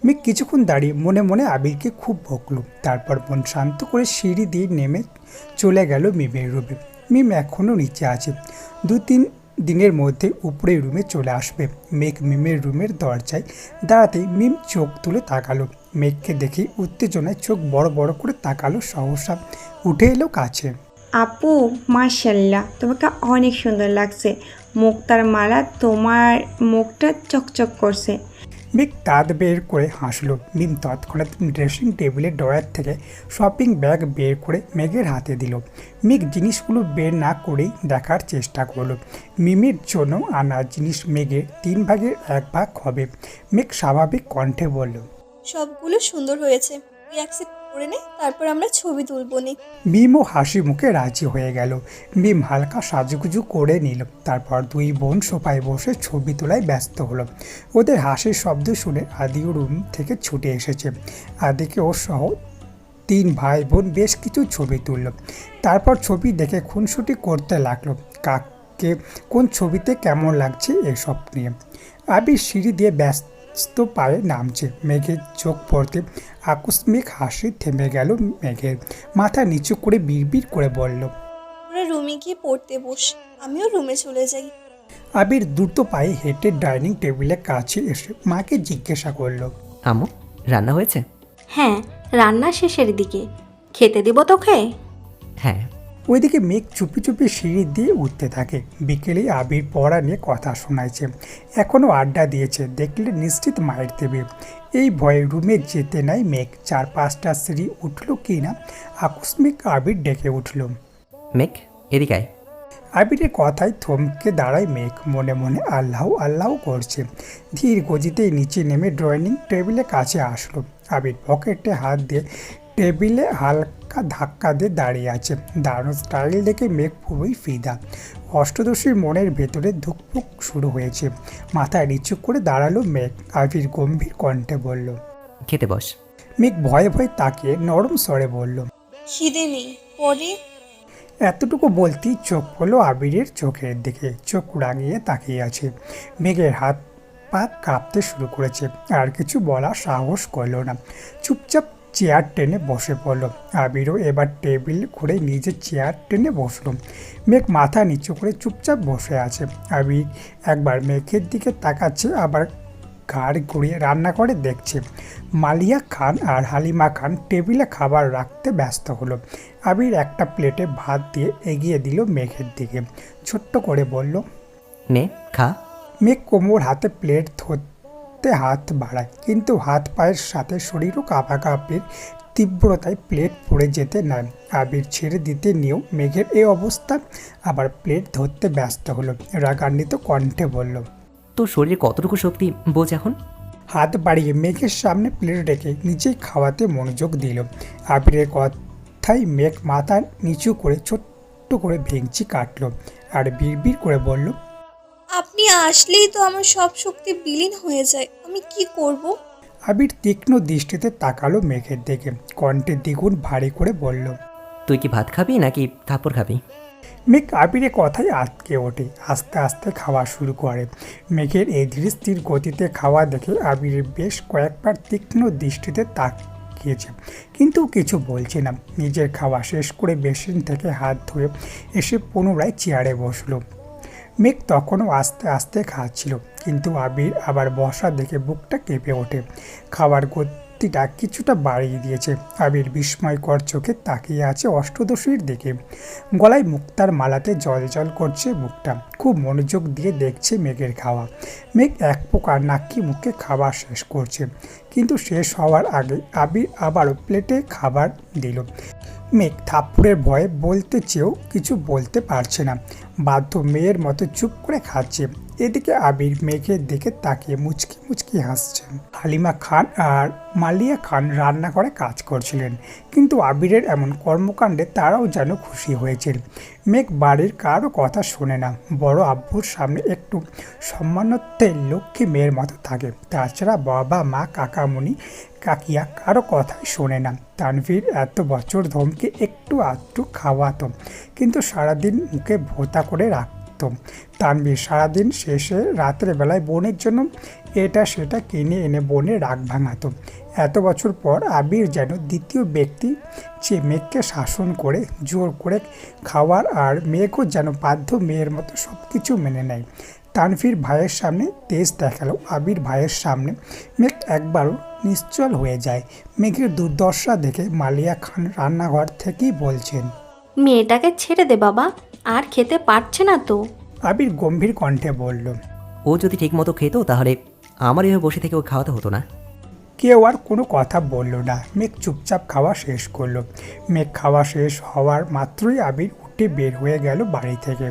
মেঘ কিছুক্ষণ দাঁড়িয়ে মনে মনে আবিরকে খুব বকল। তারপর মন শান্ত করে সিঁড়ি দিয়ে নেমে চলে গেল মিমের রুমে। মিম এখনও নিচে আছে, 2-3 দিনের মধ্যে উপরের রুমে চলে আসবে। মেঘ মিমের রুমের দরজায় দাঁড়াতেই মিম চোখ তুলে তাকালো। মেঘকে দেখে উত্তেজনায় চোখ বড় বড় করে তাকালো, সহসা উঠে এলো কাছে। আপু, মাশাল্লাহ, তোমাকে অনেক সুন্দর লাগছে। মুক্তার মালা তোমার মুখটা চকচক করছে। মেঘ দাঁত বের করে হাসলো। মিম তৎক্ষণাৎ ড্রেসিং টেবিলের ড্রয়ার থেকে শপিং ব্যাগ বের করে মেঘের হাতে দিল। মেঘ জিনিসগুলো বের না করেই দেখার চেষ্টা করলো। মিমের জন্য আনা জিনিস মেঘের 3 ভাগের 1 ভাগ হবে। মেঘ স্বাভাবিক কণ্ঠে বলল, সবগুলো সুন্দর হয়েছে, তুই অ্যাকসেপ্ট করে নে, তারপর আমরা ছবি তুলবো নি। মিমও হাসি মুখে রাজি হয়ে গেল। মিম হালকা সাজুগুজু করে নিল। তারপর 2 বোন সোফায় বসে ছবি তোলায় ব্যস্ত হলো। ওদের হাসির শব্দ শুনে আদিও রুম থেকে ছুটে এসেছে। আদিকে ও সহ 3 ভাই বোন বেশ কিছু ছবি তুলল। তারপর ছবি দেখে খুনসুটি করতে লাগলো, কাকে কোন ছবিতে কেমন লাগছে এসব নিয়ে। আবির সিঁড়ি দিয়ে ব্যস্ত পায়ে নামছে। মেঘের চোখ পড়তে আকস্মিক হাসি থেমে গেল মেঘের। মাথা নিচু করে বিড়বিড় করে বলল, তোরা রুমে গিয়ে পড়তে বস, আমিও রুমে চলে যাই। আবির দ্রুত পায়ে হেঁটে ডাইনিং টেবিলের কাছে এসে মাকে জিজ্ঞাসা করলো, আম্মু, রান্না হয়েছে? হ্যাঁ, রান্না শেষের দিকে। খেতে দিব তোকে? হ্যাঁ। ওইদিকে মেঘ চুপি চুপি সিঁড়ি দিয়ে উঠতে থাকে। বিকেলে আবির পড়া নিয়ে কথা শোনাইছে, এখনও আড্ডা দিয়েছে, দেখলে নিশ্চিত মায়ের দেবে। এই ভয়ে রুমে যেতে নাই মেঘ। 4-5টা সিঁড়ি উঠল কি না আকস্মিক আবির ডেকে উঠল। মেঘ, এদিকে আয়। আবিরের কথায় থমকে দাঁড়ায় মেঘ, মনে মনে আল্লাহ আল্লাহ করছে। ধীর গতিতে নিচে নেমে ড্রয়িং টেবিলের কাছে আসলো। আবির পকেটে হাত দিয়ে টেবিলে হালকা ধাক্কা দিয়ে দাঁড়িয়ে আছে। দারুণ স্টাইল দেখে মেঘ পুরোই ফিদা। অষ্টদশীর মনের ভেতরে ধুকপুক শুরু হয়েছে। মাথা নিচু করে দাঁড়ালো মেঘ। আবির গম্ভীর কণ্ঠে বলল, খেতে বস। মেঘ ভয়ে ভয়ে তাকিয়ে নরম স্বরে বলল, খিদে নেই, পরে। এতটুকু বলতেই চোখ পড়লো আবিরের চোখের দিকে। চোখ রাঙিয়ে তাকিয়ে আছে। মেঘের হাত পা কাঁপতে শুরু করেছে। আর কিছু বলার সাহস করলো না, চুপচাপ চেয়ার টেনে বসে পড়লো। আবিরও এবার টেবিল ঘুরে নিজের চেয়ার টেনে বসলো। মেঘ মাথা নিচু করে চুপচাপ বসে আছে। আবির একবার মেঘের দিকে তাকাচ্ছে, আবার ঘাড় ঘুরিয়ে রান্নাঘরে দেখছে। মালিয়া খান আর হালিমা খান টেবিলে খাবার রাখতে ব্যস্ত হলো। আবির একটা প্লেটে ভাত দিয়ে এগিয়ে দিল মেঘের দিকে, ছোট্ট করে বলল, নে, খা। মেঘ কোমর হাতে প্লেট ধরতে হাত বাড়ায়, কিন্তু হাত পায়ের সাথে শরীরও কাঁপাকাঁপির তীব্রতায় প্লেট পড়ে যেতে নেয়। আবির ছেড়ে দিতে নিয়েও মেঘের এই অবস্থা। আবার প্লেট ধরতে ব্যস্ত হলো। রাগান্বিত কণ্ঠে বলল, তোর শরীরে কতটুকু শক্তি বোঝ এখন? হাত বাড়িয়ে মেঘের সামনে প্লেট রেখে নিজেই খাওয়াতে মনোযোগ দিল। আবিরের কথাই মেঘ মাথা নিচু করে ছোট্ট করে ভেঙচি কাটলো আর বিড়বিড় করে বলল, আপনি আসলেই তো আমার সব শক্তি বিলীন হয়ে যায়, আমি কি করব? আবির তীক্ষ্ণ দৃষ্টিতে তাকালো মেঘের দিকে, কণ্ঠে দ্বিগুণ ভারী করে বলল, তুই কি ভাত খাবি নাকি থাপ্পড় খাবি? মেঘ আবিরের কথাই আটকে ওঠে, আস্তে আস্তে খাওয়া শুরু করে। মেঘের এই ধীর স্থির গতিতে খাওয়া দেখে আবিরের বেশ কয়েকবার তীক্ষ্ণ দৃষ্টিতে তাকিয়েছে, কিন্তু কিছু বলছে না। নিজের খাওয়া শেষ করে বেসিন থেকে হাত ধুয়ে এসে পুনরায় চেয়ারে বসলো। মেঘ তখনও আস্তে আস্তে খাচ্ছিল, কিন্তু আবির আবার বসা দেখে বুকটা কেঁপে ওঠে। খাওয়ার গতিটা কিছুটা বাড়িয়ে দিয়েছে। আবির বিস্ময়কর চোখে তাকিয়ে আছে অষ্টদশীর দিকে। গলায় মুক্তার মালাতে জল জল করছে মুখটা। খুব মনোযোগ দিয়ে দেখছে মেঘের খাওয়া। মেঘ এক প্রকার নাকি মুখে খাবার শেষ করছে, কিন্তু শেষ হওয়ার আগে আবির আবারও প্লেটে খাবার দিল। মেঘ থাপ্পড়ের ভয়ে বলতে চেয়েও কিছু বলতে পারছে না, বাধ্য মেয়ের মতো চুপ করে খাচ্ছে। এদিকে আবির মেঘের দিকে তাকিয়ে মুচকি মুচকি হাসছে। হালিমা খান আর মালিয়া খান রান্নাঘরে কাজ করছিলেন, কিন্তু আবিরের এমন কর্মকাণ্ডে তারাও যেন খুশি হয়েছেন। মেঘ বাড়ির কারো কথা শোনে না, বড় আব্বুর সামনে একটু সম্মানার্থে লক্ষ্মী মেয়ের মতো থাকে। তাছাড়া বাবা মা কাকামণি কাকিয়া কারো কথাই শোনে না। তানভীর এত বছর ধমকে একটু আধটু খাওয়াতো, কিন্তু সারাদিন মুখে ভোতা করে রাখত। তানভীর সারাদিন শেষে রাতের বেলায় বোনের জন্য এটা সেটা কিনে এনে বোনের রাগ ভাঙাতো। এত বছর পর আবির যেন দ্বিতীয় ব্যক্তি যে মেঘকে শাসন করে জোর করে খাওয়ার, আর মেঘও যেন বাধ্য মেয়ের মতো সব কিছু মেনে নেয়। তানভীর ভাইয়ের সামনে তেজ দেখালো, আবির ভাইয়ের সামনে মেঘ একবারও নিশ্চল হয়ে যায়। মেঘের দুর্দশা দেখে মালিয়া খান রান্নাঘর থেকেই বলছেন, মেয়েটাকে ছেড়ে দে বাবা, আর খেতে পারছে না তো। আবির গম্ভীর কণ্ঠে বলল। ও যদি ঠিকমতো খেত তাহলে আমার এভাবে বসে থেকে ও খাওয়াতে হতো না। কেউ আর কোনো কথা বলল না। মেঘ চুপচাপ খাওয়া শেষ করলো। মেঘ খাওয়া শেষ হওয়ার মাত্রই আবির উঠে বের হয়ে গেল বাড়ি থেকে।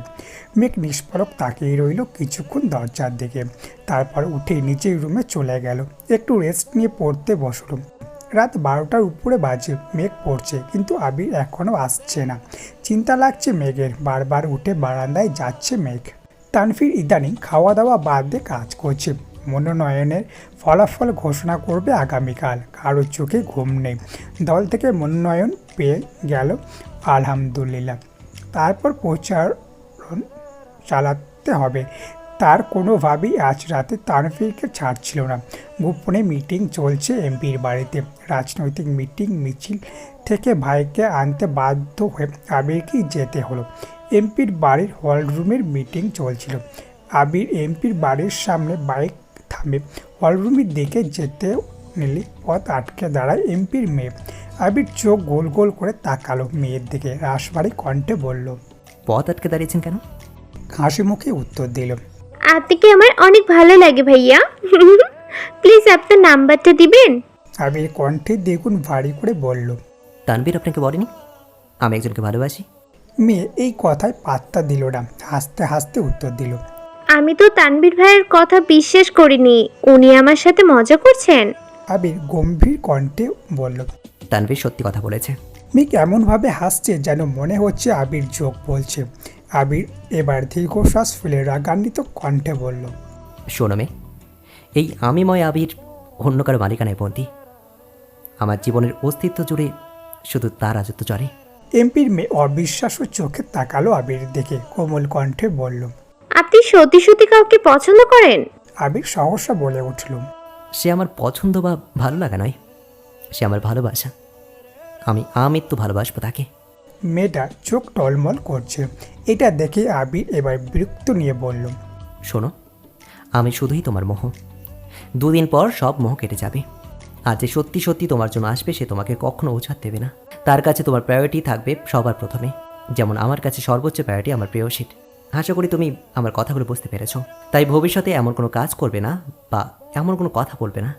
মেঘ নিষ্পলক তাকিয়ে রইল কিছুক্ষণ দরজার দিকে, তারপর উঠে নিচের রুমে চলে গেল। একটু রেস্ট নিয়ে পড়তে বসলো। রাত 12টার উপরে বাজে, মেঘ পড়ছে কিন্তু আবির এখনও আসছে না। চিন্তা লাগছে মেঘের, বারবার উঠে বারান্দায় যাচ্ছে মেঘ। তানভীর ইদানিং খাওয়া দাওয়া বাদ দিয়ে কাজ করছে। মনোনয়নের ফলাফল ঘোষণা করবে আগামীকাল। কারোর চোখে ঘুম নেই। দল থেকে মনোনয়ন পেয়ে গেল আলহামদুলিল্লাহ। তারপর প্রচারণ চালাতে হবে। তার কোনোভাবেই আজ রাতে তানভীরকে ছাড়ছিল না। গোপনে মিটিং চলছে এমপির বাড়িতে। রাজনৈতিক মিটিং মিছিল থেকে ভাইকে আনতে বাধ্য হয়ে আবিরকেই যেতে হলো। এমপির বাড়ির হলরুমের মিটিং চলছিল। আবির এমপির বাড়ির সামনে বাইক থামে। হলরুমের দিকে যেতে নিলে পথ আটকে দাঁড়ায় এমপির মেয়ে। আবির চোখ গোল গোল করে তাকালো মেয়ের দিকে, রাশভারী কণ্ঠে বলল। পথ আটকে দাঁড়িয়েছেন কেন? হাসি মুখে উত্তর দিল। আপনাকে আমার অনেক ভালো লাগে ভাইয়া। প্লিজ আপনার নাম্বারটা দিবেন। আবির কণ্ঠে দ্বিগুণ ভারী করে বলল। তানভীর আপনাকে বলেনি আমি একজনকে ভালোবাসি? মেয়ে এই কথায় পাত্তা দিল না, হাসতে হাসতে উত্তর দিল। আমি তো তানভীর ভাইয়ের কথা বিশ্বাস করিনি, উনি আমার সাথে মজা করছেন। আবির গম্ভীর কণ্ঠে বলল। তানভীর সত্যি কথা বলেছে। মেঘ এমনভাবে হাসছে যেন মনে হচ্ছে আবির যোগ বলছে। আবির এবার দীর্ঘশ্বাস ফেলে রাগান্বিত কণ্ঠে বলল। শোনো মেয়ে, এই আমিময় আবির অন্য কারো মালিকানায় বন্দী। আমার জীবনের অস্তিত্ব জুড়ে শুধু তার রাজত্ব চলে। এমপির মেয়ে অবিশ্বাস্য চোখে তাকালো আবির দেখে, কোমল কণ্ঠে বলল। আপনি সত্যি সত্যি কাউকে পছন্দ করেন? আবির সহসা বলে উঠল। সে আমার পছন্দ বা ভালো লাগা নয়, সে আমার ভালোবাসা। আমি আমৃত্যু ভালোবাসবো তাকে। মেয়েটা চোখ টলমল করছে। এটা দেখে আবির এবার বিরক্ত নিয়ে বলল। শোনো, আমি শুধুই তোমার মোহ। 2 দিন পর সব মোহ কেটে যাবে। আর যে সত্যি সত্যি তোমার জন্য আসবে সে তোমাকে কখনো ওঝাত দেবে না। তার কাছে তোমার প্রায়োরিটি থাকবে সবার প্রথমে, যেমন আমার কাছে সর্বোচ্চ প্রায়োরিটি আমার প্রেয়সী। আশা করি তুমি আমার কথাগুলো বুঝতে পেরেছো। তাই ভবিষ্যতে এমন কোনো কাজ করবে না বা এমন কোনো কথা বলবে না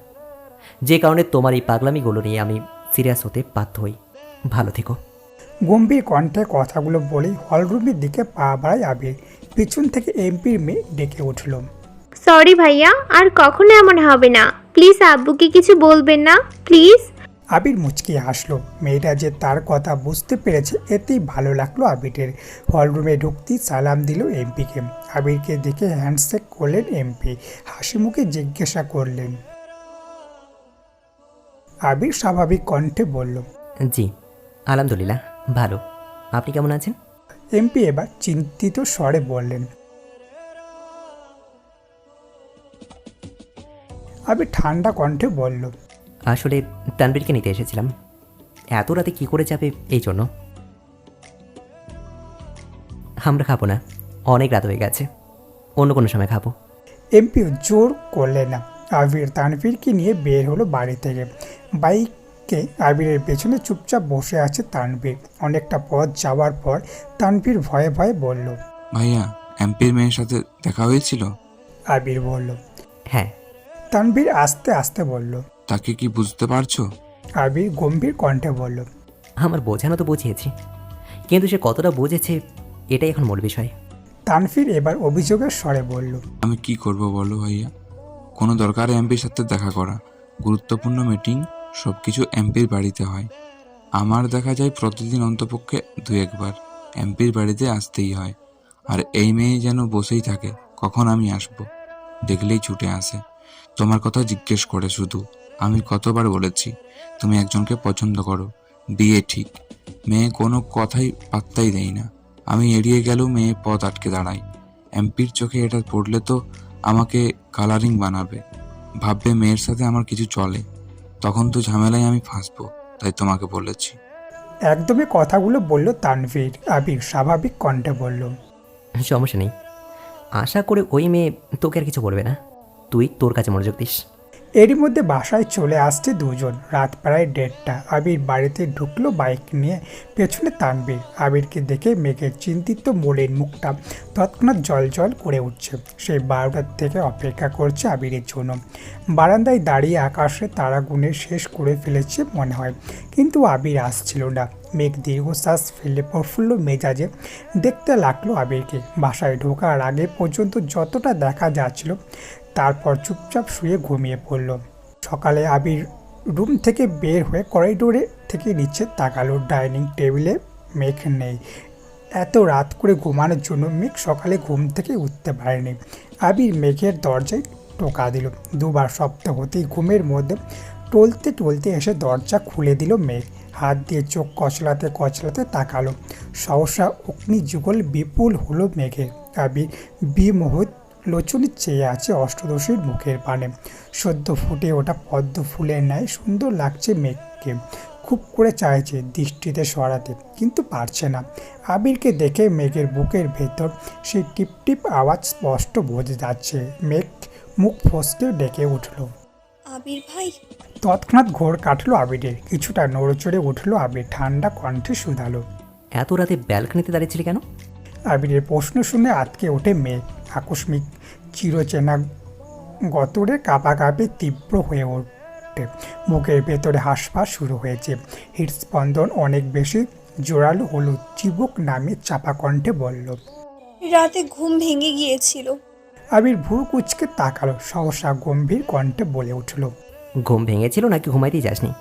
যে কারণে তোমার এই পাগলামিগুলো নিয়ে আমি সিরিয়াস হতে বাধ্য হই। ভালো থেকো। গম্ভীর কণ্ঠে কথাগুলো বলেই হলরুমের দিকে পা বাড়ায় আবির। পিছন থেকে এমপির মেয়ে ডেকে উঠল। সরি ভাইয়া, আর কখনো এমন হবে না। প্লিজ আব্বুকে কিছু বলবেন না, প্লিজ। আবির মুচকি হাসলো। মেয়েটা যে তার কথা বুঝতে পেরেছে এতেই ভালো লাগলো আবিরের। হলরুমে ঢুকতেই সালাম দিল এমপিকে। আবিরকে দেখে হ্যান্ডশেক করলেন এমপি। হাসি মুখে জিজ্ঞাসা করলেন। আবির স্বাভাবিক কণ্ঠে বলল। জি আলহামদুলিল্লাহ ভালো। আপনি কেমন আছেন? এমপি এবার চিন্তিত স্বরে বললেন। আবির ঠান্ডা কণ্ঠে বলল। আসলে তানভীরকে নিতে এসেছিলাম। এত রাতে কী করে যাবে এই জন্য। আমরা খাবো না, অনেক রাত হয়ে গেছে, অন্য কোনো সময় খাবো। এমপিও জোর করলেন না। আবির তানভীরকে নিয়ে বের হলো বাড়ি থেকে। বাইকে আবিরের পেছনে চুপচাপ বসে আছে তানভীর। অনেকটা পথ যাওয়ার পর তানভীর ভয়ে ভয়ে বলল। ভাইয়া, এমপির মেয়ের সাথে দেখা হয়েছিল? আবির বলল। হ্যাঁ। তানভীর আস্তে আস্তে বলল। তাকে কি বুঝতে পারছো? আবির গম্ভীর কণ্ঠে বলল। আমার বোঝানো তো বুঝিয়েছি, কিন্তু সে কতটা বুঝেছে এটাই এখন মূল বিষয়। তানভীর এবার অভিযোগের স্বরে বলল। আমি কি করব বলো ভাইয়া? কোনো দরকারে এমপির সাথে দেখা করা, গুরুত্বপূর্ণ মিটিং, সব কিছু এমপির বাড়িতে হয়। আমার দেখা যায় প্রতিদিন অন্তপক্ষে 2-1 বার এমপির বাড়িতে আসতেই হয়। আর এই মেয়ে যেন বসেই থাকে, কখন আমি আসব, দেখলেই ছুটে আসে। তোমার কথা জিজ্ঞেস করে শুধু। আমি কতবার বলেছি তুমি একজনকে পছন্দ করো, বিয়ে ঠিক। মেয়ে কোনো কথাই পাত্তাই দেয় না। আমি এড়িয়ে গেলেও মেয়ে পথ আটকে দাঁড়ায়। এমপির চোখে এটা পড়লে তো আমাকে কালারিং বানাবে, ভাববে মেয়ের সাথে আমার কিছু চলে, তখন তো ঝামেলায় আমি ফাঁসবো, তাই তোমাকে বলেছি। একদমই কথাগুলো বলল তানভীর। আবির স্বাভাবিক কণ্ঠে বলল, সমস্যা নেই, আশা করে ওই মেয়ে তোকে আর কিছু বলবে না, তুই তোর কাছে মনোযোগ দিস। এরই মধ্যে বাসায় চলে আসছে দুজন। রাত প্রায় 1:30। আবির বাড়িতে ঢুকলো বাইক নিয়ে, পেছনে তানভীর। আবিরকে দেখে মেঘের চিন্তিত মলিন মুখটা তৎক্ষণাৎ জল করে উঠছে। সেই 12টার থেকে অপেক্ষা করছে আবিরের জন্য। বারান্দায় দাঁড়িয়ে আকাশে তারা গুনে শেষ করে ফেলেছে মনে হয়, কিন্তু আবির আসছিল না। মেঘ দীর্ঘশ্বাস ফেলে প্রফুল্ল মেজাজে দেখতে লাগলো আবিরকে। বাসায় ঢোকার আগে পর্যন্ত যতটা দেখা যাচ্ছিল, তারপর চুপচাপ শুয়ে ঘুমিয়ে পড়ল। সকালে আবির রুম থেকে বের হয়ে করিডোরে থেকে নিচে তাকালো। ডাইনিং টেবিলে মেঘ নেই। এত রাত করে ঘুমানোর জন্য মেঘ সকালে ঘুম থেকে উঠতে পারেনি। আবির মেঘের দরজায় টোকা দিল দুবার। শব্দ হতেই ঘুমের মধ্যে টলতে এসে দরজা খুলে দিল মেঘ। হাত দিয়ে চোখ কচলাতে তাকালো। সহসা অগ্নিযুগল বিপুল হলো মেঘে। আবির বিমোহিত লোচনে চেয়ে আছে অষ্টদশীর মুখের পানে। সদ্য ফুটে ওটা পদ্ম ফুলের ন্যায় সুন্দর লাগছে মেঘকে। খুব করে চাইছে দৃষ্টিতে সরাতে, কিন্তু পারছে না। আবিরকে দেখে মেঘের বুকের ভেতর সেই টিপটিপ আওয়াজ স্পষ্ট বোঝা যাচ্ছে। মেঘ মুখ ফসকে ডেকে উঠল। আবির ভাই। তৎক্ষণাৎ ঘোর কাটলো আবিরের। কিছুটা নড়চড়ে উঠলো আবির। ঠান্ডা কণ্ঠে শুধালো, এত রাতে ব্যালকনিতে দাঁড়িয়েছিলি কেন? আবিরের প্রশ্ন শুনে আটকে ওঠে মেঘ। আকস্মিক চিরচেনা গতরে কাঁপাকাঁপি তীব্র হয়ে ওঠে। মুখের ভেতরে হাঁসফাঁস শুরু হয়েছে। হৃদস্পন্দন অনেক বেশি জোরালো হলো। চিবুক নামিয়ে চাপা কণ্ঠে বলল, রাতে ঘুম ভেঙে গিয়েছিল। আবির ভুরু কুচকে তাকালো। সহসা গম্ভীর কণ্ঠে বলে উঠল, ঘুম ভেঙেছিল নাকি ঘুমাইতেই যাসনি?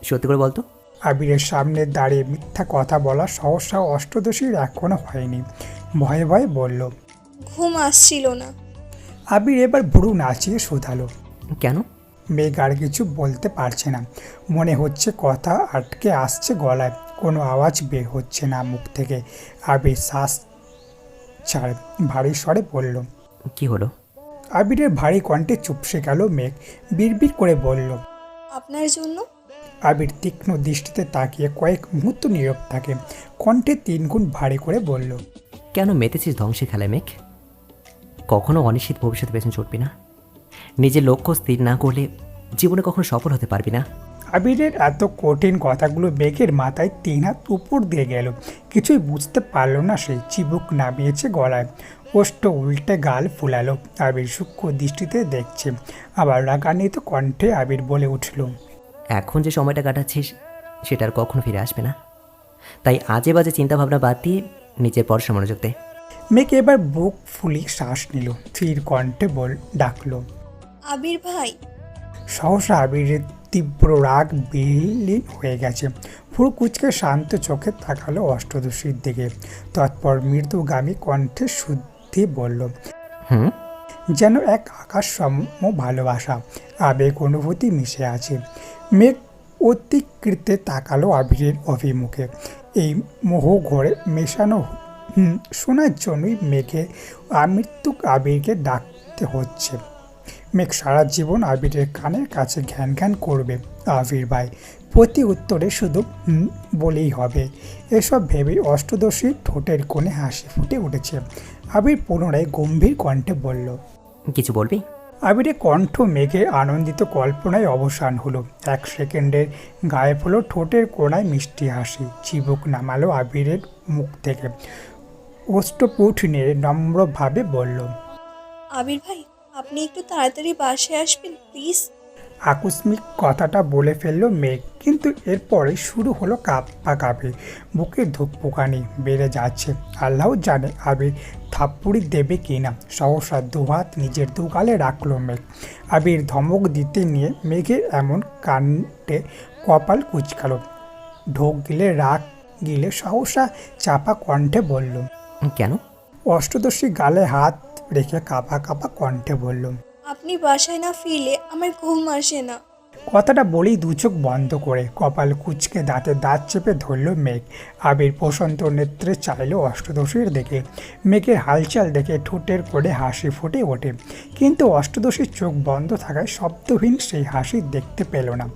সত্যি করে বলতো। আবিরের সামনে দাঁড়িয়ে মিথ্যা কথা বলা সহসা অষ্টদশীর এখনো হয়নি। ভয়ে ভয়ে বলল, ঘুম আসছিল না। আবির এবার ভুরু নাচিয়ে শুধালো। কেন? মেঘ আর কিছু বলতে পারছে না। মনে হচ্ছে কথা আটকে আসছে গলায়। কোনো আওয়াজ বের হচ্ছে না মুখ থেকে। আবির শ্বাস ছাড় ভারী স্বরে বলল, কি হলো? আবিরের ভারী কণ্ঠে চুপসে গেল মেঘ। বিড়বিড় করে বলল, আপনার জন্য। আবির তীক্ষ্ণ দৃষ্টিতে তাকিয়ে কয়েক মুহূর্ত নীরব থাকে। কণ্ঠে 3 গুণ ভারী করে বলল, কেন মেতেছিস ধ্বংসে খেলায় মেঘ? কখনো অনিশ্চিত ভবিষ্যতে পেছন ছুটবি না। নিজের লক্ষ্য স্থির না করলে জীবনে কখনো সফল হতে পারবি না। আবিরের এত কঠিন কথাগুলো মেঘের মাথায় 3 হাত উপর দিয়ে গেল। কিছুই বুঝতে পারল না সে। চিবুক নামিয়েছে গলায়। ওষ্ঠ উল্টে গাল ফুলালো। আবির সূক্ষ্ম দৃষ্টিতে দেখছে। আবার রাগান্বিত কণ্ঠে আবির বলে উঠল, এখন যে সময়টা কাটাচ্ছিস সেটা আর কখনো ফিরে আসবে না। তাই আজে বাজে চিন্তাভাবনা বাদ দিয়ে নিজের পড়াশোনা মনোযোগ দে। মেঘ এবার বুক ফুলিয়ে শ্বাস নিল। স্থির কণ্ঠে ডাকলো, আবির ভাই। সহসা আবিরের তীব্র রাগ বিলীন হয়ে গেছে। পুরো কুচকে শান্ত চোখে তাকালো অষ্টদশীর দিকে। তৎপর মৃদুগামী কণ্ঠে শুদ্ধি বলল, যেন এক আকাশ সম ভালোবাসা, আবেগ অনুভূতি মিশে আছে। মেঘ অতিকৃতে তাকালো আবিরের অভিমুখে। এই মোহ ঘরে মেশানো শোনার জন্যই মেঘে আমৃত্যু আবিরকে ডাকতে হচ্ছে। মেঘ সারা জীবন আবিরের কানের কাছে ঘ্যান ঘ্যান করবে। আবির ভাই প্রতি উত্তরে শুধু বলেই হবে। এসব ভেবেই অষ্টদশীর ঠোঁটের কোণে হাসি ফুটে উঠেছে। আবির পুনরায় গম্ভীর কণ্ঠে বলল, কিছু বলবি? আবিরের কণ্ঠ মেঘের আনন্দিত কল্পনায় অবসান হলো। 1 সেকেন্ডের গায়েব হলো ঠোঁটের কোণায় মিষ্টি হাসি। চিবুক নামালো আবিরের মুখ থেকে। ওষ্ঠপুট নেড়ে নম্রভাবে বলল, আবির ভাই, আপনি একটু তাড়াতাড়ি বাসায় আসবেন প্লিজ। আকস্মিক কথাটা বলে ফেলল মেঘ, কিন্তু এরপরে শুরু হলো কাঁপাকাঁপি। বুকের ধুকপুকানি বেড়ে যাচ্ছে। আল্লাহ জানে আবির থাপ্পড়ি দেবে কিনা। সহসা দুহাত নিজের দুগালে রাখলো মেঘ। আবির ধমক দিতে নিয়ে মেঘের এমন কাণ্ডে কপাল কুচকালো। ঢোক গিলে রাগ গিলে সহসা চাপা কণ্ঠে বলল, কেন? অষ্টদশী গালে হাত রেখে কাঁপা কণ্ঠে বলল, আপনি বাসায় না ফিরলে আমার ঘুম আসে না। কথাটা বলেই দু চোখ বন্ধ করে কপাল কুঁচকে দাঁতে দাঁত চেপে ধরল মেঘ। আবির প্রশান্ত নেত্রে চাইল অষ্টদশীর দিকে। মেঘের হালচাল দেখে ঠোঁটের করে হাসি ফুটে ওঠে, কিন্তু অষ্টদশীর চোখ বন্ধ থাকায় শব্দহীন সেই হাসি দেখতে পেল না।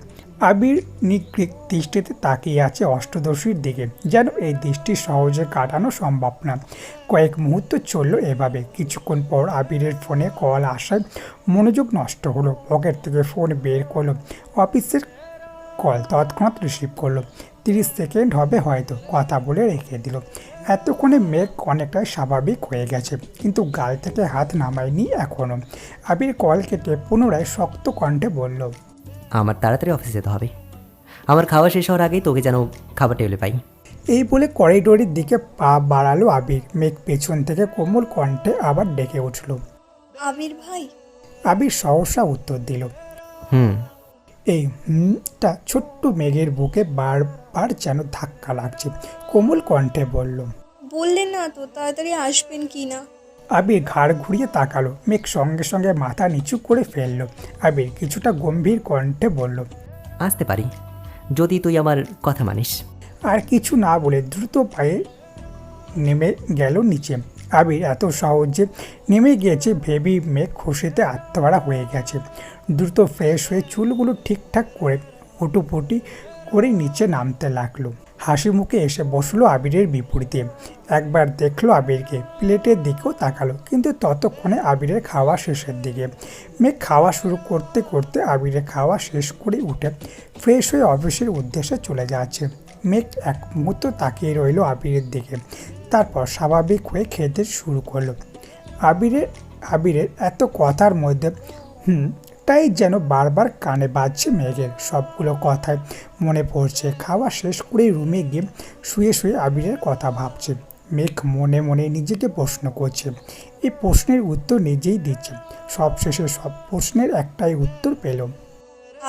আবির নিকৃক দৃষ্টিতে তাকিয়ে আছে অষ্টদশীর দিকে, যেন এই দৃষ্টি সহজে কাটানো সম্ভব না। কয়েক মুহূর্ত চলল এভাবে। কিছুক্ষণ পর আবিরের ফোনে কল আসায় মনোযোগ নষ্ট হলো। পকেট থেকে ফোন বের করলো, অফিসের কল তৎক্ষণাৎ রিসিভ করলো। 30 সেকেন্ড হবে হয়তো, কথা বলে রেখে দিল। এতক্ষণে মেঘ অনেকটাই স্বাভাবিক হয়ে গেছে, কিন্তু গাল থেকে হাত নামায়নি এখনও। আবির কল কেটে পুনরায় শক্ত কণ্ঠে বলল, আমার তাড়াতাড়ি অফিসে যেতে হবে। আমার খাওয়া শেষ হওয়ার আগেই তোকে যেন খাবার টেবিলে পাই। এই বলে করিডোরের দিকে পা বাড়ালো আবির। মেঘ পেছন থেকে কোমল কণ্ঠে আবার ডেকে উঠল। আবির ভাই। আবির সহসা উত্তর দিল। হুম। এই হুমটা ছোট্ট মেঘের বুকে বারবার যেন ধাক্কা লাগছে। কোমল কণ্ঠে বলল, বললেন না তো তাড়াতাড়ি আসবেন কি না। আবির ঘাড় ঘুরিয়ে তাকালো। মেঘ সঙ্গে সঙ্গে মাথা নিচু করে ফেলল। আবির কিছুটা গম্ভীর কণ্ঠে বলল, আসতে পারি যদি তুই আমার কথা মানিস। আর কিছু না বলে দ্রুত পায়ে নেমে গেল নিচে। আবির এত সহজে নেমে গিয়েছে ভেবেই মেঘ খুশিতে আত্মহারা হয়ে গেছে। দ্রুত ফ্রেশ হয়ে চুলগুলো ঠিকঠাক করে ফুটুফুটি করে নিচে নামতে লাগলো। হাসি মুখে এসে বসলো আবিরের বিপরীতে। একবার দেখলো আবিরকে, প্লেটের দিকেও তাকালো, কিন্তু ততক্ষণে আবিরের খাওয়া শেষের দিকে। মেঘ খাওয়া শুরু করতে করতে আবিরের খাওয়া শেষ করে উঠে ফ্রেশ হয়ে অফিসের উদ্দেশ্যে চলে যাচ্ছে। মেঘ এক মুহূর্ত তাকিয়ে রইল আবিরের দিকে, তারপর স্বাভাবিক হয়ে খেতে শুরু করলো। আবিরের এত কথার মধ্যে তাই যেন বারবার কানে বাজছে মেঘের। সবগুলো কথাই মনে পড়ছে। খাওয়া শেষ করে রুমে গিয়ে শুয়ে শুয়ে আবিরের কথা ভাবছে। মেঘ মনে মনে নিজেকে প্রশ্ন করছে, এই প্রশ্নের উত্তর নিজেই দিচ্ছে। সবশেষে সব প্রশ্নের একটাই উত্তর পেল।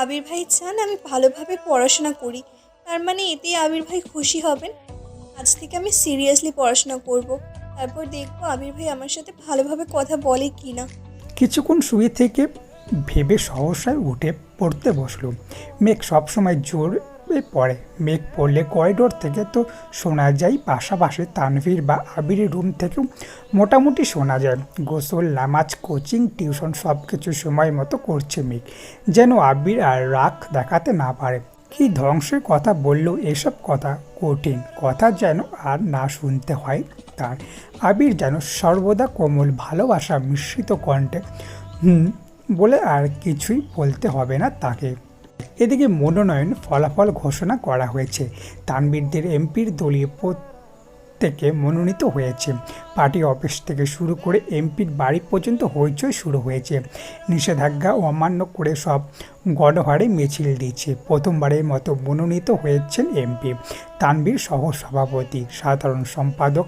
আবির ভাই চান আমি ভালোভাবে পড়াশোনা করি, তার মানে এতেই আবির ভাই খুশি হবেন। আজ থেকে আমি সিরিয়াসলি পড়াশোনা করব, তারপর দেখবো আবির ভাই আমার সাথে ভালোভাবে কথা বলে কি না। কিছুক্ষণ শুয়ে থেকে ভেবে সহসায় উঠে পড়তে বসলো। মেঘ সবসময় জোরে পড়ে। মেঘ পড়লে করিডোর থেকে তো শোনা যায়, পাশাপাশি তানভীর বা আবিরের রুম থেকেও মোটামুটি শোনা যায়। গোসল, নামাজ, কোচিং, টিউশন সব কিছু সময় মতো করছে মেঘ, যেন আবির আর রাগ দেখাতে না পারে। কি ধ্বংসের কথা বললো, এসব কথা কঠিন কথা যেন আর না শুনতে হয় তার। আবির যেন সর্বদা কোমল ভালোবাসা মিশ্রিত কণ্ঠে বলে আর কিছুই বলতে হবে না তাকে। এদিকে মনোনয়ন ফলাফল ঘোষণা করা হয়েছে। তানভীরদের এমপির দলীয় থেকে মনোনীত হয়েছে। পার্টি অফিস থেকে শুরু করে এমপির বাড়ি পর্যন্ত হইচই শুরু হয়েছে। নিষেধাজ্ঞা অমান্য করে সব গণহারে মিছিল দিচ্ছে। প্রথমবারের মতো মনোনীত হয়েছেন এমপি। তানভীর সহ সভাপতি, সাধারণ সম্পাদক,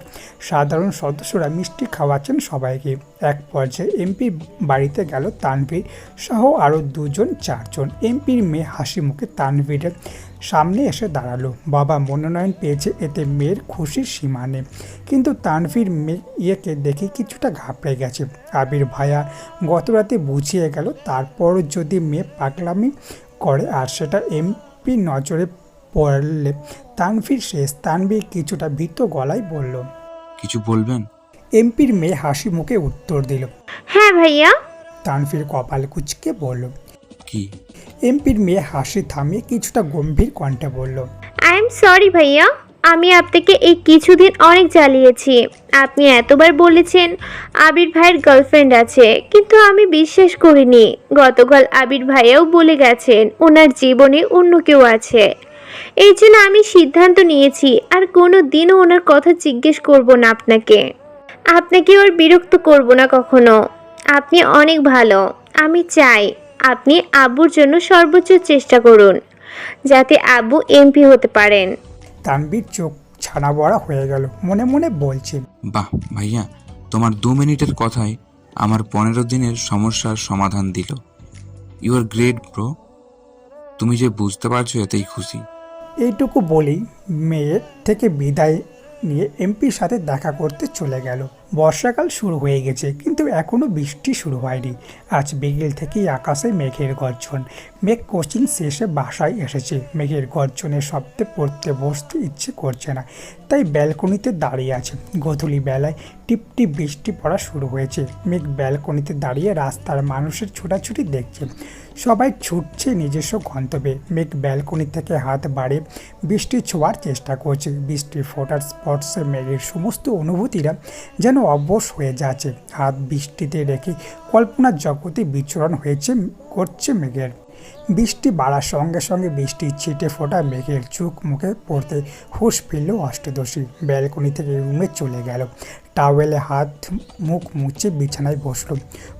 সাধারণ সদস্যরা মিষ্টি খাওয়াচ্ছেন সবাইকে। এক পর্যায়ে এমপির বাড়িতে গেল তানভীর সহ আরও 2-4 এমপির মেয়ে হাসি মুখে তানভীরের সামনে এসে দাঁড়ালো। বাবা মনোনয়ন পেয়েছে, এতে মেয়ের খুশির সীমা নেই, কিন্তু তানভীর মেয়েকে দেখে কিছুটা ঘাবড়ে গেছে। আবির ভাইয়া গতরাতে বুঝিয়ে গেল, তারপর যদি মেয়ে পাগলামি করে আর সেটা এমপি নজরে পড়লে তানভীর শেষ। তানভীর কিছুটা ভীত গলায় বলল, কিছু বলবেন? এমপির মেয়ে হাসি মুখে উত্তর দিল। হ্যাঁ ভাইয়া। তানভীর কপাল কুঁচকে বলল, কি? এমপির মেয়ে হাসি থামিয়ে কিছুটা গম্ভীর কণ্ঠে বলল, আই এম সরি ভাইয়া, আমি আপনাকে এই কিছুদিন অনেক জ্বালিয়েছি। আপনি এতবার বলেছেন আবির ভাইয়ের গার্লফ্রেন্ড আছে, কিন্তু আমি বিশ্বাস করিনি। গতকাল আবির ভাইয়াও বলে গেছেন ওনার জীবনে অন্য কেউ আছে। এই জন্য আমি সিদ্ধান্ত নিয়েছি আর কোনো দিনও ওনার কথা জিজ্ঞেস করব না আপনাকে ওর বিরক্ত করব না কখনো। আপনি অনেক ভালো। আমি চাই আপনি আব্বুর জন্য সর্বোচ্চ চেষ্টা করুন যাতে আব্বু এমপি হতে পারেন। তানভীর চোখ ছানা বড়া হয়ে গেল, মনে মনে বলছে, বাহ ভাইয়া, তোমার 2 মিনিটের কথাই আমার 15 দিনের সমস্যার সমাধান দিল। You are great bro. তুমি যে বুঝতে পারছো এতেই খুশি। এইটুকু বলেই মেয়ের থেকে বিদায় নিয়ে এমপির সাথে দেখা করতে চলে গেল। বর্ষাকাল শুরু হয়ে গেছে, কিন্তু এখনও বৃষ্টি শুরু হয়নি। আজ বিকেল থেকেই আকাশে মেঘের গর্জন। মেঘ কোচিং শেষে বাসায় এসেছে। মেঘের গর্জনের শব্দে পড়তে বসতে ইচ্ছে করছে না, তাই ব্যালকনিতে দাঁড়িয়ে আছে। গোধূলি বেলায় টিপটিপ বৃষ্টি পড়া শুরু হয়েছে। মেঘ ব্যালকনিতে দাঁড়িয়ে রাস্তার মানুষের ছোটাছুটি দেখছে। সবাই ছুটছে নিজস্ব গন্তব্যে। মেঘ ব্যালকনি থেকে হাত বাড়িয়ে বৃষ্টি ছোঁয়ার চেষ্টা করছে। বৃষ্টির ফোঁটার স্পর্শে মেঘের সমস্ত অনুভূতিরা যেন অবশ হয়ে যাচ্ছে। হাত বৃষ্টিতে রেখে কল্পনার জগতে বিচরণ করছে মেঘের। বৃষ্টি বাড়ার সঙ্গে সঙ্গে বৃষ্টির ছিটে ফোটা মেঘের চোখ মুখে পড়তে হুঁশ ফিরল অষ্টদশী। ব্যালকনি থেকে রুমে চলে গেল। টাওয়েলে হাত মুখ মুছে বিছানায় বসলো।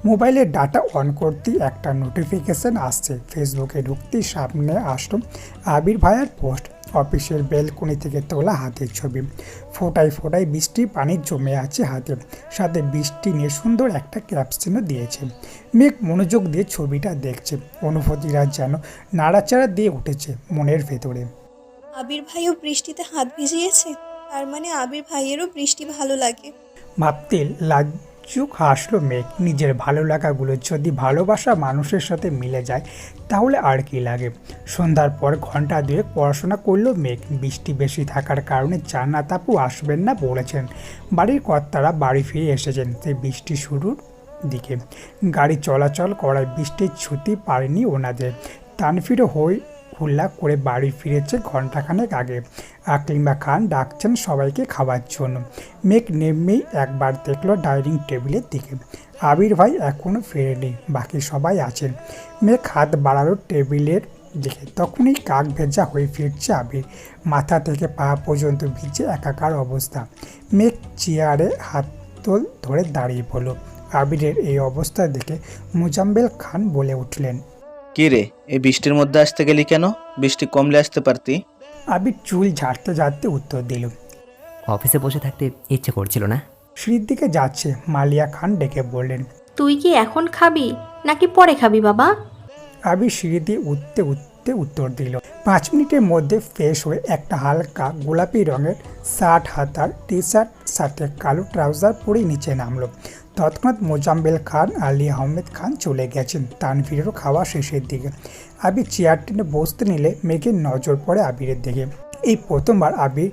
মোবাইলের ডাটা অন করতেই একটা নোটিফিকেশান আসছে। ফেসবুকে ঢুকতেই সামনে আসলো আবির ভাইয়ার পোস্ট। অফিসের ব্যালকনি থেকে তোলা হাতের ছবি। ফোটায় ফোটায় বৃষ্টির পানি জমে আছে হাতে, সাথে বৃষ্টি নিয়ে সুন্দর একটা ক্যাপশনও দিয়েছে। মেঘ মনোযোগ দিয়ে ছবিটা দেখছে। অনুভূতিরা যেন নাড়াচাড়া দিয়ে উঠেছে মনের ভেতরে। আবির ভাইও বৃষ্টিতে হাত ভিজিয়েছে, তার মানে আবির ভাইয়েরও বৃষ্টি ভালো লাগে। ভাবতে লাজুক হাসলো মেঘ। নিজের ভালো লাগাগুলো যদি ভালোবাসা মানুষের সাথে মিলে যায় তাহলে আর কি লাগে। সন্ধ্যার পর ঘন্টা দুয়েক পড়াশোনা করলো মেঘ। বৃষ্টি বেশি থাকার কারণে জান্নাত আপু আসবেন না বলেছেন। বাড়ির কর্তারা বাড়ি ফিরে এসেছেন সেই বৃষ্টি শুরুর দিকে। গাড়ি চলাচল করায় বৃষ্টির ছুটি পারেনি ওনাদের। তানফিরও হুল্লা করে বাড়ি ফিরেছে ঘন্টাখানেক আগে। আকলিমা খান ডাকছেন সবাইকে খাওয়ার জন্য। মেঘ নেমেই একবার দেখলো ডাইনিং টেবিলের দিকে। আবির ভাই এখনও ফেরেনি, বাকি সবাই আছেন। মেঘ হাত বাড়ালো টেবিলের দিকে। তখনই কাক ভেজা হয়ে ফিরছে আবির। মাথা থেকে পা পর্যন্ত ভিজে একাকার অবস্থা। মেঘ চেয়ারে হাত ধরে দাঁড়িয়ে পড়ল। আবিরের এই অবস্থা দেখে মোজাম্মেল খান বলে উঠলেন, কি রে, এই বৃষ্টির মধ্যে আসতে গেলি কেন? বৃষ্টি কমলে আসতে পারতি। আবির চুল ঝাড়তে ঝাড়তে উত্তর দিল, অফিসে বসে থাকতে ইচ্ছে করছিল না। সিঁড়ির দিকে যাচ্ছে। মালিয়া খান ডেকে বললেন, তুই কি এখন খাবি নাকি পরে খাবি বাবা? আবির সিঁড়ি দিয়ে উঠতে উঠতে উত্তর দিল। 5 মিনিটের মধ্যে ফ্রেশ হয়ে একটা হালকা গোলাপি রঙের শার্ট হাতার টি শার্ট সাথে কালো ট্রাউজার পরে নিচে নামলো। তৎক্ষণাৎ মোজাম্মেল খান, আলী আহমেদ খান চলে গেছেন। তানভীরেরও খাওয়া শেষের দিকে। আবির চেয়ার টেনে বসতে নিলে মেঘের নজর পড়ে আবিরের দিকে। এই প্রথমবার আবির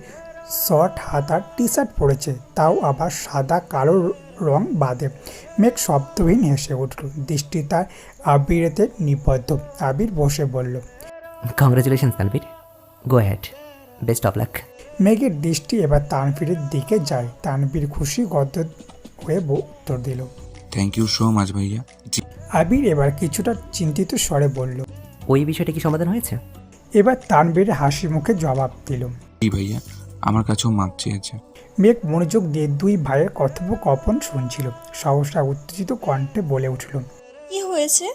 শর্ট হাতার টি শার্ট পরেছে, তাও আবার সাদা কালো রং বাদে। মেঘ শব্দহীন হেসে উঠল। দৃষ্টি তার আবিরেতে নিবদ্ধ। আবির বসে বলল, congratulation Tanvir, go had, best of luck. মেঘের দৃষ্টি এবার তানভীরের দিকে যায়। তানভীর খুশি গদ্য হয়ে উত্তর দিল, থ্যাংক ইউ সো মাচ ভাইয়া। জি আবির এবার কিছুটা চিন্তিত স্বরে বলল। ওই বিষয়টা কি সমাধান হয়েছে? এবার তানভীর হাসি মুখে জবাব দিল, ভাইয়া, আমার কাছেও মাপ চেয়েছে। মেঘ মনোযোগ দিয়ে দুই ভাইয়ের কথোপকথন শুনছিল। সহসা উত্তেজিত কণ্ঠে বলে উঠল, কি হয়েছে?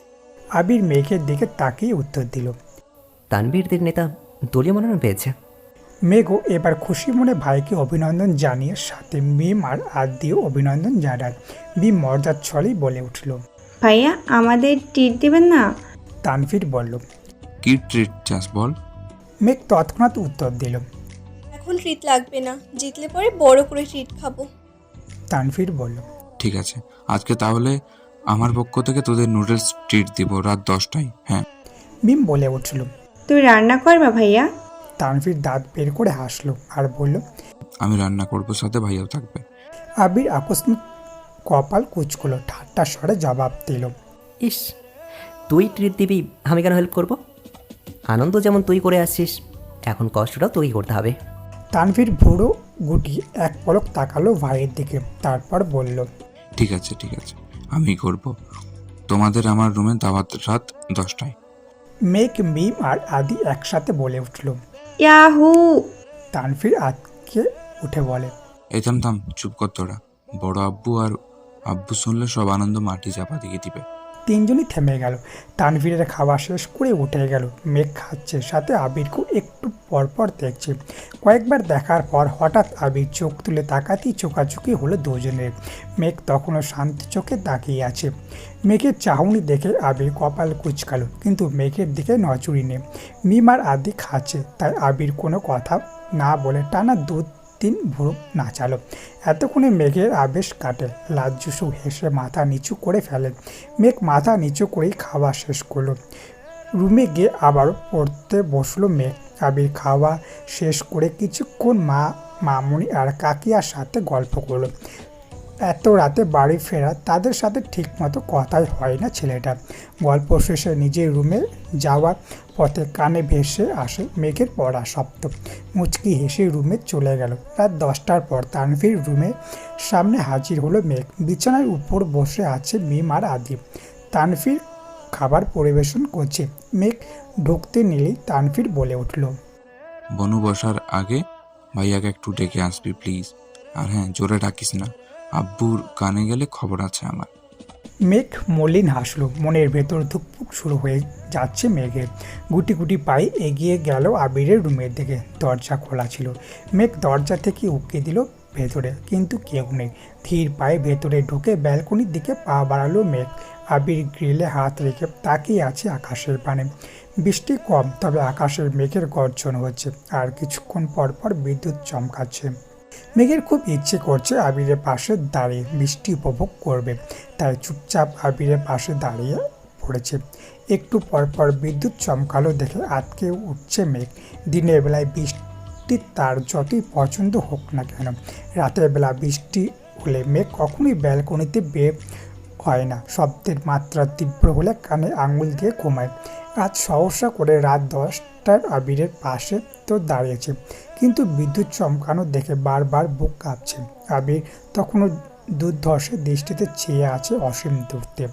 আবির মেঘের দিকে তাকিয়ে উত্তর দিল, তানভীরদের নেতা দলীয় মনোনয়ন পেয়েছে। মেঘও এবার খুশি মনে ভাইকে অভিনন্দন জানিয়ে সাথে মিম আর আদিও অভিনন্দন জানান। মিম মর্যার ছলেই বলে উঠল, ভাইয়া আমাদের ট্রিট দেবেন না? তানভীর বলল। কি ট্রিট চাস বল? মেঘ তৎক্ষণাৎ উত্তর দিল, এখন ট্রিট লাগবে না, জিতলে পরে বড় করে ট্রিট খাবো। তানভীর বলল, ঠিক আছে, আজকে তাহলে আমার পক্ষ থেকে তোদের নুডলস ট্রিট দিব রাত 10টায়। হ্যাঁ। মিম বলে উঠল। তুই রান্না করবা ভাইয়া? তানভীর দাঁত বের করে হাসলো আর বলল, আমি রান্না করবো, সাথে ভাইয়াও থাকবে। আবির আকস্মিক কপাল কুঁচকুলো। ঠাট্টা স্বরে জবাব দিল, ইস, তুই ট্রিট দিবি, আমি কেন হেল্প করব? আনন্দ যেমন তুই করে আসছিস, এখন কষ্টটাও তোকেই করতে হবে। তানভীর ভুড়ো গুটিয়ে এক পলক তাকালো ভাইয়ের দিকে, তারপর বলল, ঠিক আছে ঠিক আছে, আমি করব। তোমাদের আমার রুমে দাওয়াত রাত 10টায়। মেঘ, মিম আর আদি একসাথে বলে উঠল। ইয়াহু! তানভীর আজকে উঠে বলে, এই থাম, চুপ কর তোরা। বড় আব্বু আর আব্বু শুনলে সব আনন্দ মাটি চাপা দিয়ে দিবে। তিনজনই থেমে গেল। তানভীরের খাওয়া শেষ করে উঠে গেল। মেঘ খাচ্ছে, সাথে আবিরকেও একটু পরপর দেখছে। কয়েকবার দেখার পর হঠাৎ আবির চোখ তুলে তাকাতেই চোখাচোখি হলো দুজনের। মেঘ তখনও শান্ত চোখে তাকিয়ে আছে। মেঘের চাহনি দেখে আবির কপাল কুঁচকালো, কিন্তু মেঘের দিকে নজরই নেই। মিম আর আদি খাচ্ছে, তাই আবির কোনো কথা না বলে টানা 2 তিন ভুরু নাচালো। এতক্ষণে মেঘের আবেশ কাটে। লাজ্জুসু হেসে মাথা নিচু করে ফেলে। মেঘ মাথা নিচু করেই খাওয়া শেষ করলো। রুমে গিয়ে আবারও পড়তে বসলো মেঘ। আবির খাওয়া শেষ করে কিছুক্ষণ মামুনি আর কাকিয়ার সাথে গল্প করলো। এত রাতে বাড়ি ফেরা তাদের সাথে ঠিকমতো কথাই হয় না ছেলেটা। গল্প শেষে নিজের রুমে যাওয়ার পথে কানে ভেসে আসে মেঘের পড়া শব্দ। মুচকি হেসে রুমে চলে গেল। রাত 10টার পর তানভীর রুমের সামনে হাজির হলো মেঘ। বিছানার উপর বসে আছে মিম আর আদিব। তানভীর খাবার পরিবেশন করছে। মেঘ ঢুকতে নিলেই তানভীর বলে উঠল, বনু বসার আগে ভাইয়াকে একটু ডেকে আসবি প্লিজ। আর হ্যাঁ, জোরে ডাকিস না, আব্বুর কানে গেলে খবর আছে আমার। মেঘ মলিন হাসলো। মনের ভেতর ধুকপুক শুরু হয়ে যাচ্ছে মেঘের। গুটি গুটি পায়ে এগিয়ে গেল আবিরের রুমের দিকে। দরজা খোলা ছিল। মেঘ দরজা থেকে উঁকি দিল ভেতরে, কিন্তু কেউ নেই। ধীর পায়ে ভেতরে ঢুকে ব্যালকনির দিকে পা বাড়ালো মেঘ। আবির গ্রিলে হাত রেখে তাকিয়ে আছে আকাশের পানে। বৃষ্টি কম, তবে আকাশের মেঘের গর্জন হচ্ছে আর কিছুক্ষণ পর পর বিদ্যুৎ চমকাচ্ছে। মেঘের খুব ইচ্ছে করছে আবিরের পাশে দাঁড়িয়ে বৃষ্টি উপভোগ করবে, তাই চুপচাপ আবিরের পাশে দাঁড়িয়ে পড়েছে। একটু পর পর বিদ্যুৎ চমকালো দেখে আটকে উঠছে মেঘ। দিনের বেলায় বৃষ্টি তার যতই পছন্দ হোক না কেন, রাতের বেলা বৃষ্টি হলে মেঘ কখনোই ব্যালকনিতে বের হয় না। শব্দের মাত্রা তীব্র হলে কানে আঙুল দিয়ে ঘুমায়। আজ সহসা করে রাত 10টার আবিরের পাশে তো দাঁড়িয়েছে, কিন্তু বিদ্যুৎ চমকানো দেখে বারবার বুক কাঁপছে। আবির তখনও দুর্ধর্ষে দৃষ্টিতে চেয়ে আছে অসীম দূরত্বে।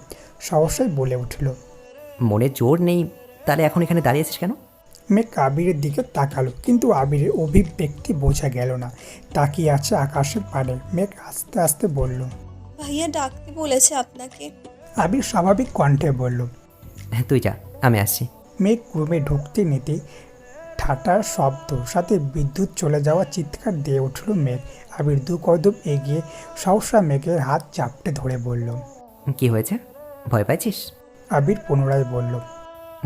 সহসাই বলে উঠল, মনে জোর নেই, তাহলে এখন এখানে দাঁড়িয়েছিস কেন? মেঘ আবিরের দিকে তাকালো, কিন্তু আবিরের অভিব্যক্তি বোঝা গেল না। তাকিয়ে আছে আকাশের পানে। মেঘ আস্তে আস্তে বলল, ভাইয়া ডাকতে বলেছে আপনাকে। আবির স্বাভাবিক কণ্ঠে বলল। হ্যাঁ, তুই যা, আমি আসছি। মেঘ রুমে ঢুকতে নিতেই ঠাটার শব্দ সাথে বিদ্যুৎ চলে যাওয়া চিৎকার দিয়ে উঠল মেঘ। আবির দু কদম এগিয়ে সহসা মেঘের হাত চাপটে ধরে বলল, কি হয়েছে? ভয় পাইছিস? আবির পুনরায় বলল।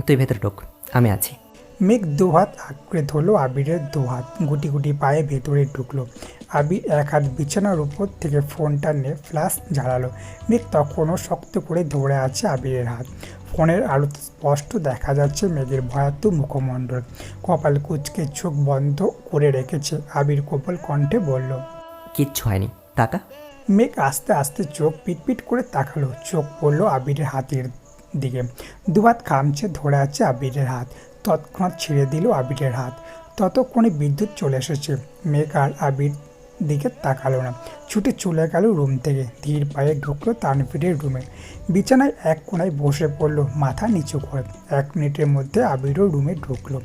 তুই ভেতরে ঢোক, আমি আছি। মেঘ দুহাত আঁকড়ে ধরলো আবিরের দুহাত। গুটি গুটি পায়ে ভেতরে ঢুকলো। আবির এক হাত বিছানার উপর থেকে ফোনটা নিয়ে ফ্ল্যাশ জ্বালালো। মেঘ তখনও শক্ত করে ধরে আছে আবিরের হাত। ফোনের আলোতে স্পষ্ট দেখা যাচ্ছে মেঘের ভয়াতুর মুখমণ্ডল। কপাল কুঁচকে চোখ বন্ধ করে রেখেছে। আবির কোমল কণ্ঠে বলল, কিচ্ছু হয়নি, টাকা। মেঘ আস্তে আস্তে চোখ পিটপিট করে তাকালো। চোখ পড়লো আবিরের হাতের দিকে। দুহাত খামচে ধরে আছে আবিরের হাত। তৎক্ষণাৎ ছেড়ে দিল আবিরের হাত। ততক্ষণে বিদ্যুৎ চলে এসেছে। মেঘ আর আবির দিকে তাকালো না, ছুটে চলে গেল রুম থেকে। ধীর পায়ে ঢুকলো তানভীরের রুমে। বিছানায় এক কোণায় বসে পড়লো মাথা নিচু করে। 1 মিনিটের মধ্যে আবিরও রুমে ঢুকলো।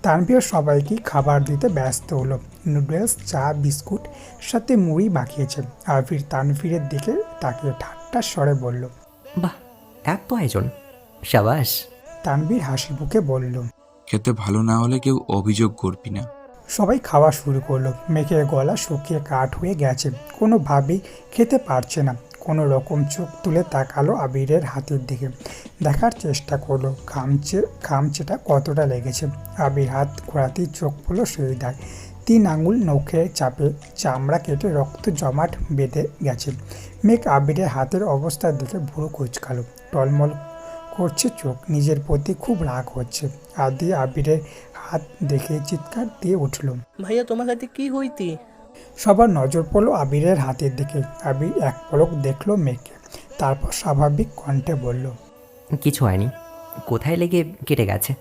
তানভীর সবাইকেই খাবার দিতে ব্যস্ত হলো। নুডলস, চা, বিস্কুট সাথে মুড়ি মাখিয়েছে। আবির তানভীরের দিকে তাকিয়ে ঠাট্টার স্বরে বলল, বাহ, এত আয়োজন, সাবাস। তানভীর হাসি মুখে বলল, খেতে ভালো না হলে কেউ অভিযোগ করবি না। সবাই খাওয়া শুরু করলো। মেঘের গলা শুকিয়ে কাঠ হয়ে গেছে, কোনোভাবেই খেতে পারছে না। কোনো রকম চোখ তুলে তাকালো আবিরের হাতের দিকে। দেখার চেষ্টা করলো খামচেটা কতটা লেগেছে। আবির হাত ঘোরাতেই চোখ পড়লো সেই দাগ। 3 আঙুল নখের চাপে চামড়া কেটে রক্ত জমাট বেঁধে গেছে। মেঘ আবিরের হাতের অবস্থার দিকে ভুরু কুঁচকালো। টলমল করছে চোখ। নিজের প্রতি খুব রাগ হচ্ছে। আদি আবিরের হাত দেখে চিৎকার দিয়ে উঠল, ভাইয়া তোমার হাতে কি হইতি? সবার নজর পড়লো আবিরের হাতের দিকে। আবির এক পলক দেখলো মেঘকে, তারপর স্বাভাবিক কণ্ঠে বলল, কিছু হয়নি, কোথায় লেগে কেটে গেছে।